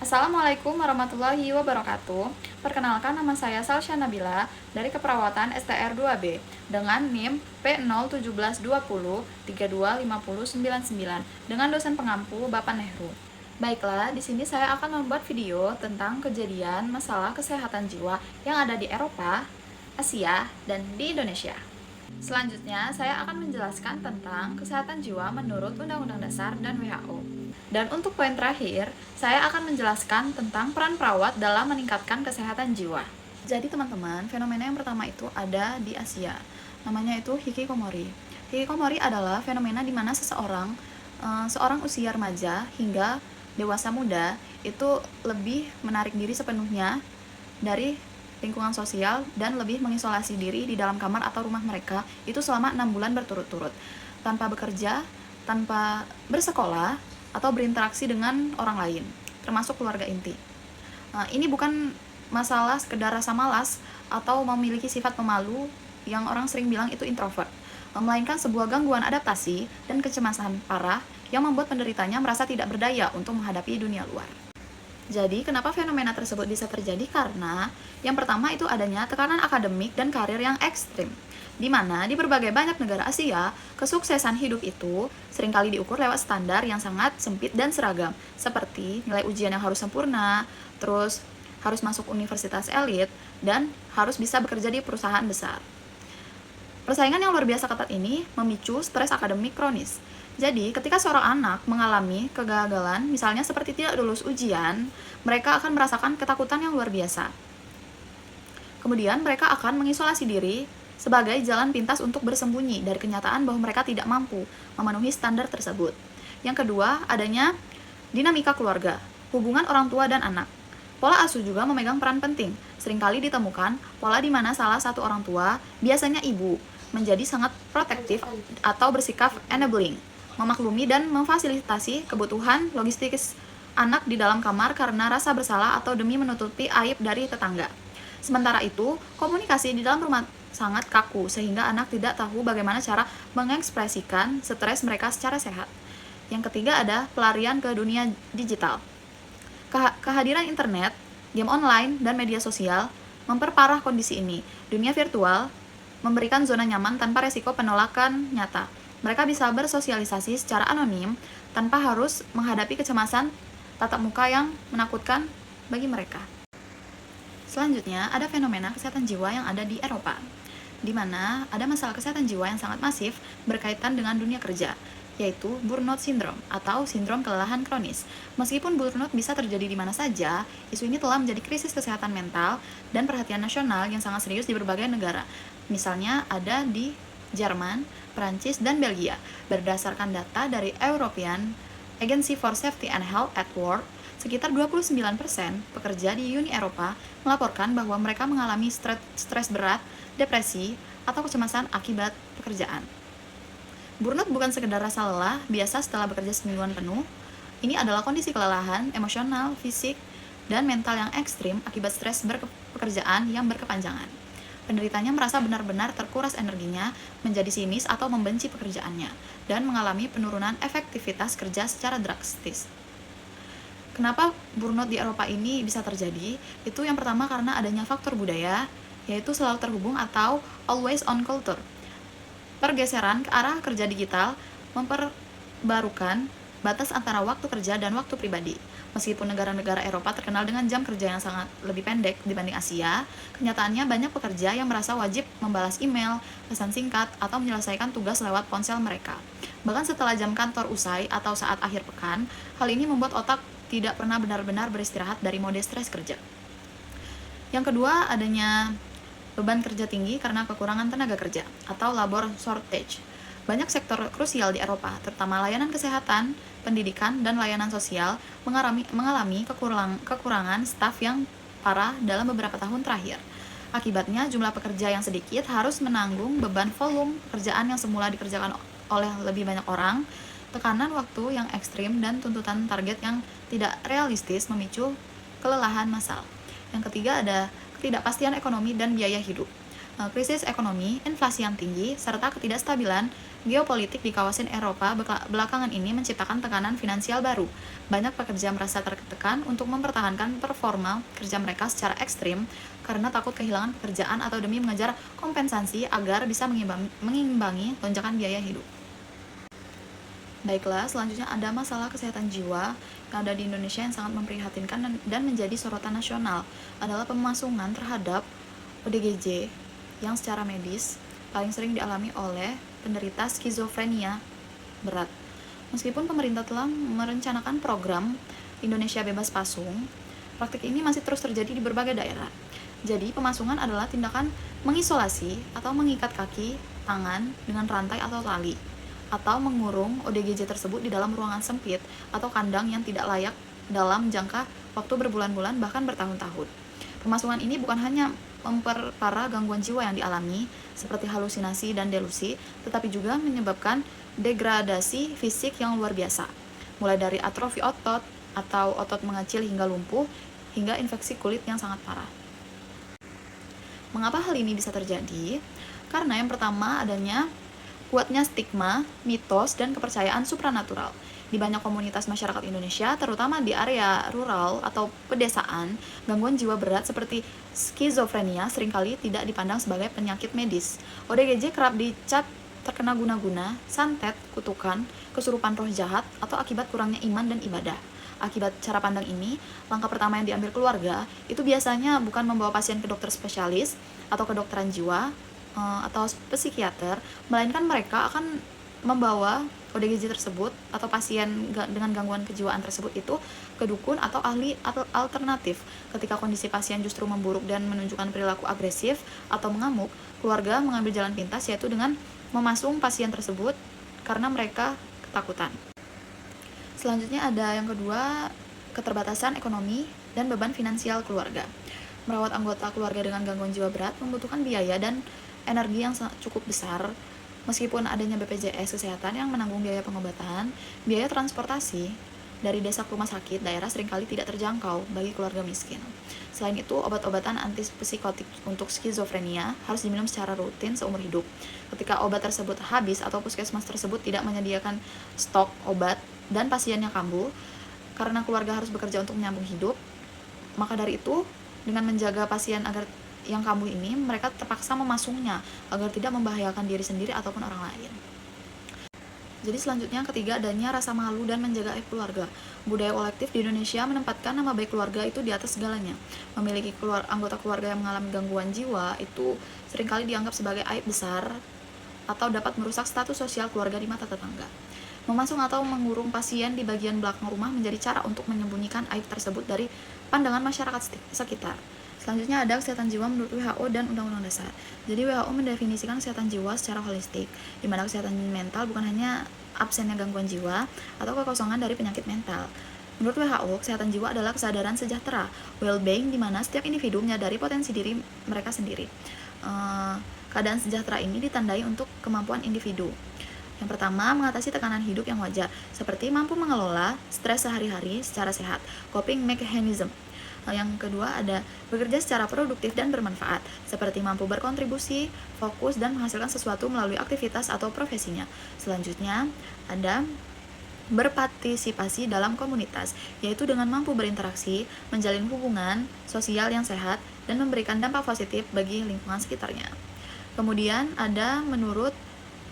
Assalamualaikum warahmatullahi wabarakatuh. Perkenalkan, nama saya Salsya Nabila dari Keperawatan STR 2B dengan NIM P01720325099 dengan dosen pengampu Bapak Nehru. Baiklah, di sini saya akan membuat video tentang kejadian masalah kesehatan jiwa yang ada di Eropa, Asia, dan di Indonesia. Selanjutnya, saya akan menjelaskan tentang kesehatan jiwa menurut Undang-Undang Dasar dan WHO. Dan untuk poin terakhir, saya akan menjelaskan tentang peran perawat dalam meningkatkan kesehatan jiwa. Jadi teman-teman, fenomena yang pertama itu ada di Asia. Namanya itu hikikomori. Hikikomori adalah fenomena di mana seorang usia remaja hingga dewasa muda itu lebih menarik diri sepenuhnya dari lingkungan sosial dan lebih mengisolasi diri di dalam kamar atau rumah mereka itu selama 6 bulan berturut-turut, tanpa bekerja, tanpa bersekolah, atau berinteraksi dengan orang lain, termasuk keluarga inti. Ini bukan masalah sekedar rasa malas atau memiliki sifat pemalu yang orang sering bilang itu introvert, melainkan sebuah gangguan adaptasi dan kecemasan parah yang membuat penderitanya merasa tidak berdaya untuk menghadapi dunia luar. Jadi, kenapa fenomena tersebut bisa terjadi? Karena yang pertama itu adanya tekanan akademik dan karir yang ekstrim, di mana di berbagai banyak negara Asia, kesuksesan hidup itu seringkali diukur lewat standar yang sangat sempit dan seragam, seperti nilai ujian yang harus sempurna, terus harus masuk universitas elit, dan harus bisa bekerja di perusahaan besar. Persaingan yang luar biasa ketat ini memicu stres akademik kronis. Jadi, ketika seorang anak mengalami kegagalan, misalnya seperti tidak lulus ujian, mereka akan merasakan ketakutan yang luar biasa. Kemudian, mereka akan mengisolasi diri sebagai jalan pintas untuk bersembunyi dari kenyataan bahwa mereka tidak mampu memenuhi standar tersebut. Yang kedua, adanya dinamika keluarga, hubungan orang tua dan anak. Pola asuh juga memegang peran penting. Seringkali ditemukan pola di mana salah satu orang tua, biasanya ibu, menjadi sangat protektif atau bersikap enabling, memaklumi dan memfasilitasi kebutuhan logistis anak di dalam kamar karena rasa bersalah atau demi menutupi aib dari tetangga. Sementara itu, komunikasi di dalam rumah sangat kaku sehingga anak tidak tahu bagaimana cara mengekspresikan stres mereka secara sehat. Yang ketiga ada pelarian ke dunia digital. Kehadiran internet, game online, dan media sosial memperparah kondisi ini. Dunia virtual memberikan zona nyaman tanpa resiko penolakan nyata. Mereka bisa bersosialisasi secara anonim tanpa harus menghadapi kecemasan tatap muka yang menakutkan bagi mereka. Selanjutnya, ada fenomena kesehatan jiwa yang ada di Eropa, di mana ada masalah kesehatan jiwa yang sangat masif berkaitan dengan dunia kerja, yaitu burnout syndrome atau sindrom kelelahan kronis. Meskipun burnout bisa terjadi di mana saja, isu ini telah menjadi krisis kesehatan mental dan perhatian nasional yang sangat serius di berbagai negara. Misalnya ada di Jerman, Prancis, dan Belgia. Berdasarkan data dari European Agency for Safety and Health at Work, sekitar 29% pekerja di Uni Eropa melaporkan bahwa mereka mengalami stres berat, depresi, atau kecemasan akibat pekerjaan. Burnout bukan sekedar rasa lelah biasa setelah bekerja semingguan penuh. Ini adalah kondisi kelelahan emosional, fisik, dan mental yang ekstrim akibat stres pekerjaan yang berkepanjangan. Penderitanya merasa benar-benar terkuras energinya, menjadi sinis atau membenci pekerjaannya, dan mengalami penurunan efektivitas kerja secara drastis. Kenapa burnout di Eropa ini bisa terjadi? Itu yang pertama karena adanya faktor budaya, yaitu selalu terhubung atau always on culture. Pergeseran ke arah kerja digital memperbarukan batas antara waktu kerja dan waktu pribadi. Meskipun negara-negara Eropa terkenal dengan jam kerja yang sangat lebih pendek dibanding Asia, kenyataannya banyak pekerja yang merasa wajib membalas email, pesan singkat, atau menyelesaikan tugas lewat ponsel mereka. Bahkan setelah jam kantor usai atau saat akhir pekan, hal ini membuat otak tidak pernah benar-benar beristirahat dari mode stres kerja. Yang kedua, adanya beban kerja tinggi karena kekurangan tenaga kerja atau labor shortage. Banyak sektor krusial di Eropa, terutama layanan kesehatan, pendidikan, dan layanan sosial, mengalami kekurangan staf yang parah dalam beberapa tahun terakhir. Akibatnya, jumlah pekerja yang sedikit harus menanggung beban volume pekerjaan yang semula dikerjakan oleh lebih banyak orang, tekanan waktu yang ekstrim, dan tuntutan target yang tidak realistis memicu kelelahan massal. Yang ketiga ada ketidakpastian ekonomi dan biaya hidup. krisis ekonomi, inflasi yang tinggi, serta ketidakstabilan geopolitik di kawasan Eropa belakangan ini menciptakan tekanan finansial baru. Banyak pekerja merasa tertekan untuk mempertahankan performa kerja mereka secara ekstrim karena takut kehilangan pekerjaan atau demi mengejar kompensasi agar bisa mengimbangi lonjakan biaya hidup. Baiklah, selanjutnya ada masalah kesehatan jiwa yang ada di Indonesia yang sangat memprihatinkan dan menjadi sorotan nasional adalah pemasungan terhadap ODGJ yang secara medis paling sering dialami oleh penderita skizofrenia berat. Meskipun pemerintah telah merencanakan program Indonesia Bebas Pasung, praktik ini masih terus terjadi di berbagai daerah. Jadi, pemasungan adalah tindakan mengisolasi atau mengikat kaki, tangan dengan rantai atau tali, atau mengurung ODGJ tersebut di dalam ruangan sempit atau kandang yang tidak layak dalam jangka waktu berbulan-bulan bahkan bertahun-tahun. Pemasungan ini bukan hanya memperparah gangguan jiwa yang dialami seperti halusinasi dan delusi, tetapi juga menyebabkan degradasi fisik yang luar biasa, mulai dari atrofi otot atau otot mengecil hingga lumpuh, hingga infeksi kulit yang sangat parah. Mengapa hal ini bisa terjadi? Karena yang pertama adanya kuatnya stigma, mitos, dan kepercayaan supranatural. Di banyak komunitas masyarakat Indonesia, terutama di area rural atau pedesaan, gangguan jiwa berat seperti skizofrenia seringkali tidak dipandang sebagai penyakit medis. ODGJ kerap dicap terkena guna-guna, santet, kutukan, kesurupan roh jahat, atau akibat kurangnya iman dan ibadah. Akibat cara pandang ini, langkah pertama yang diambil keluarga itu biasanya bukan membawa pasien ke dokter spesialis atau kedokteran jiwa, atau psikiater, melainkan mereka akan membawa ODGJ tersebut atau pasien dengan gangguan kejiwaan tersebut itu ke dukun atau ahli alternatif. Ketika kondisi pasien justru memburuk dan menunjukkan perilaku agresif atau mengamuk, keluarga mengambil jalan pintas, yaitu dengan memasung pasien tersebut karena mereka ketakutan. Selanjutnya ada yang kedua, keterbatasan ekonomi dan beban finansial keluarga. Merawat anggota keluarga dengan gangguan jiwa berat membutuhkan biaya dan energi yang cukup besar. Meskipun adanya BPJS Kesehatan yang menanggung biaya pengobatan, biaya transportasi dari desa ke rumah sakit daerah seringkali tidak terjangkau bagi keluarga miskin. Selain itu, obat-obatan antipsikotik untuk skizofrenia harus diminum secara rutin seumur hidup. Ketika obat tersebut habis atau puskesmas tersebut tidak menyediakan stok obat dan pasiennya kambuh, karena keluarga harus bekerja untuk menyambung hidup, maka dari itu, dengan menjaga pasien agar yang kambuh ini, mereka terpaksa memasungnya agar tidak membahayakan diri sendiri ataupun orang lain. Jadi selanjutnya, ketiga, adanya rasa malu dan menjaga aib keluarga. Budaya kolektif di Indonesia menempatkan nama baik keluarga itu di atas segalanya. Memiliki anggota keluarga yang mengalami gangguan jiwa itu seringkali dianggap sebagai aib besar atau dapat merusak status sosial keluarga di mata tetangga. Memasung atau mengurung pasien di bagian belakang rumah menjadi cara untuk menyembunyikan aib tersebut dari pandangan masyarakat sekitar. Selanjutnya ada kesehatan jiwa menurut WHO dan Undang-Undang Dasar. Jadi WHO mendefinisikan kesehatan jiwa secara holistik, di mana kesehatan mental bukan hanya absennya gangguan jiwa atau kekosongan dari penyakit mental. Menurut WHO, kesehatan jiwa adalah kesadaran sejahtera, well-being, di mana setiap individu menyadari potensi diri mereka sendiri. Keadaan sejahtera ini ditandai untuk kemampuan individu. Yang pertama, mengatasi tekanan hidup yang wajar, seperti mampu mengelola stres sehari-hari secara sehat, coping mechanism. Yang kedua ada bekerja secara produktif dan bermanfaat, seperti mampu berkontribusi, fokus, dan menghasilkan sesuatu melalui aktivitas atau profesinya. Selanjutnya ada berpartisipasi dalam komunitas, yaitu dengan mampu berinteraksi, menjalin hubungan sosial yang sehat, dan memberikan dampak positif bagi lingkungan sekitarnya. Kemudian ada menurut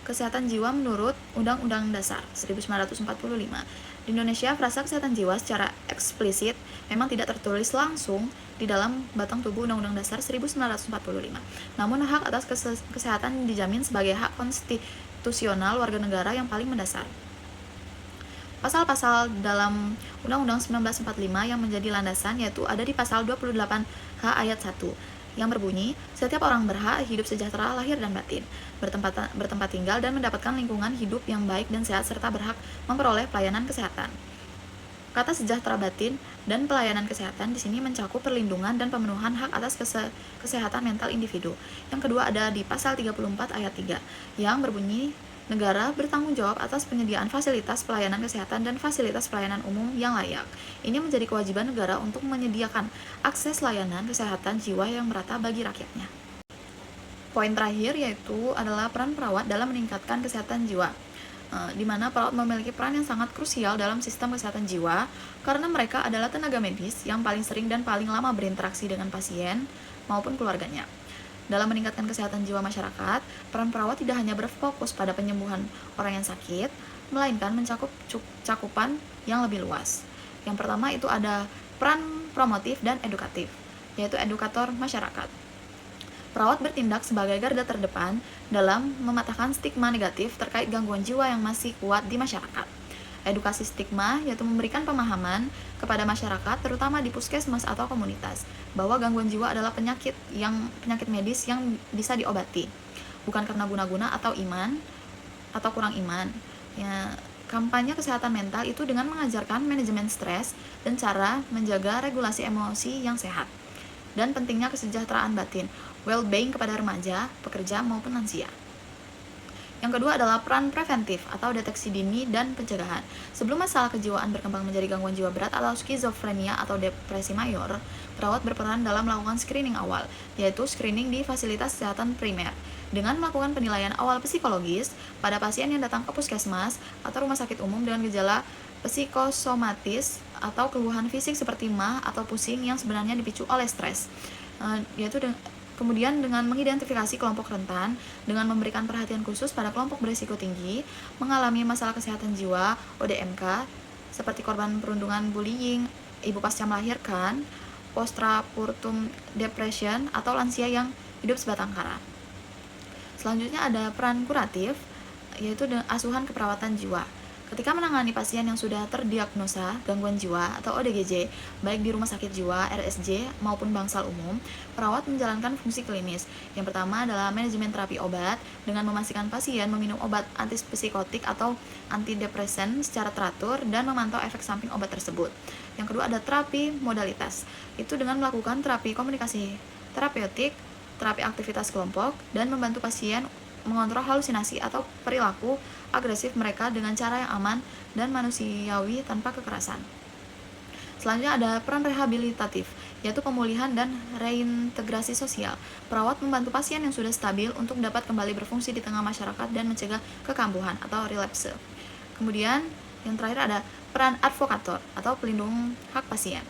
kesehatan jiwa menurut Undang-Undang Dasar 1945. Di Indonesia, frasa kesehatan jiwa secara eksplisit memang tidak tertulis langsung di dalam batang tubuh Undang-Undang Dasar 1945. Namun, hak atas kesehatan dijamin sebagai hak konstitusional warga negara yang paling mendasar. Pasal-pasal dalam Undang-Undang 1945 yang menjadi landasan yaitu ada di pasal 28H ayat 1 yang berbunyi, setiap orang berhak hidup sejahtera lahir dan batin, bertempat tinggal dan mendapatkan lingkungan hidup yang baik dan sehat, serta berhak memperoleh pelayanan kesehatan. Kata sejahtera batin dan pelayanan kesehatan di sini mencakup perlindungan dan pemenuhan hak atas kesehatan mental individu. Yang kedua ada di pasal 34 ayat 3 yang berbunyi, negara bertanggung jawab atas penyediaan fasilitas pelayanan kesehatan dan fasilitas pelayanan umum yang layak. Ini menjadi kewajiban negara untuk menyediakan akses layanan kesehatan jiwa yang merata bagi rakyatnya. Poin terakhir yaitu adalah peran perawat dalam meningkatkan kesehatan jiwa, di mana perawat memiliki peran yang sangat krusial dalam sistem kesehatan jiwa karena mereka adalah tenaga medis yang paling sering dan paling lama berinteraksi dengan pasien maupun keluarganya. Dalam meningkatkan kesehatan jiwa masyarakat, peran perawat tidak hanya berfokus pada penyembuhan orang yang sakit, melainkan mencakup cakupan yang lebih luas. Yang pertama itu ada peran promotif dan edukatif, yaitu edukator masyarakat. Perawat bertindak sebagai garda terdepan dalam mematahkan stigma negatif terkait gangguan jiwa yang masih kuat di masyarakat. Edukasi stigma yaitu memberikan pemahaman kepada masyarakat terutama di puskesmas atau komunitas bahwa gangguan jiwa adalah penyakit medis yang bisa diobati, bukan karena guna-guna atau kurang iman. Ya, kampanye kesehatan mental itu dengan mengajarkan manajemen stres dan cara menjaga regulasi emosi yang sehat. Dan pentingnya kesejahteraan batin, well-being kepada remaja, pekerja maupun lansia. Yang kedua adalah peran preventif atau deteksi dini dan pencegahan. Sebelum masalah kejiwaan berkembang menjadi gangguan jiwa berat atau skizofrenia atau depresi mayor, perawat berperan dalam melakukan screening awal, yaitu screening di fasilitas kesehatan primer. Dengan melakukan penilaian awal psikologis pada pasien yang datang ke puskesmas atau rumah sakit umum dengan gejala psikosomatis atau keluhan fisik seperti mah atau pusing yang sebenarnya dipicu oleh stres, kemudian dengan mengidentifikasi kelompok rentan dengan memberikan perhatian khusus pada kelompok berisiko tinggi mengalami masalah kesehatan jiwa ODMK seperti korban perundungan bullying, ibu pasca melahirkan, postpartum depression atau lansia yang hidup sebatang kara. Selanjutnya ada peran kuratif, yaitu asuhan keperawatan jiwa. Ketika menangani pasien yang sudah terdiagnosa gangguan jiwa atau ODGJ, baik di rumah sakit jiwa, RSJ, maupun bangsal umum, perawat menjalankan fungsi klinis. Yang pertama adalah manajemen terapi obat, dengan memastikan pasien meminum obat antipsikotik atau antidepresan secara teratur dan memantau efek samping obat tersebut. Yang kedua ada terapi modalitas, itu dengan melakukan terapi komunikasi terapeutik, terapi aktivitas kelompok, dan membantu pasien mengontrol halusinasi atau perilaku agresif mereka dengan cara yang aman dan manusiawi tanpa kekerasan. Selanjutnya ada peran rehabilitatif, yaitu pemulihan dan reintegrasi sosial. Perawat membantu pasien yang sudah stabil untuk dapat kembali berfungsi di tengah masyarakat dan mencegah kekambuhan atau relapse. Kemudian yang terakhir ada peran advokator atau pelindung hak pasien.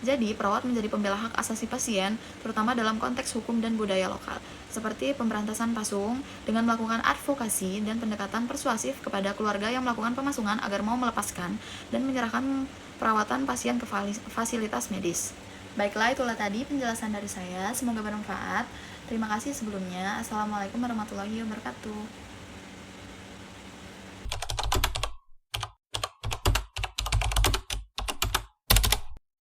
Jadi, perawat menjadi pembela hak asasi pasien, terutama dalam konteks hukum dan budaya lokal, seperti pemberantasan pasung dengan melakukan advokasi dan pendekatan persuasif kepada keluarga yang melakukan pemasungan agar mau melepaskan dan menyerahkan perawatan pasien ke fasilitas medis. Baiklah, itulah tadi penjelasan dari saya. Semoga bermanfaat. Terima kasih sebelumnya. Assalamualaikum warahmatullahi wabarakatuh.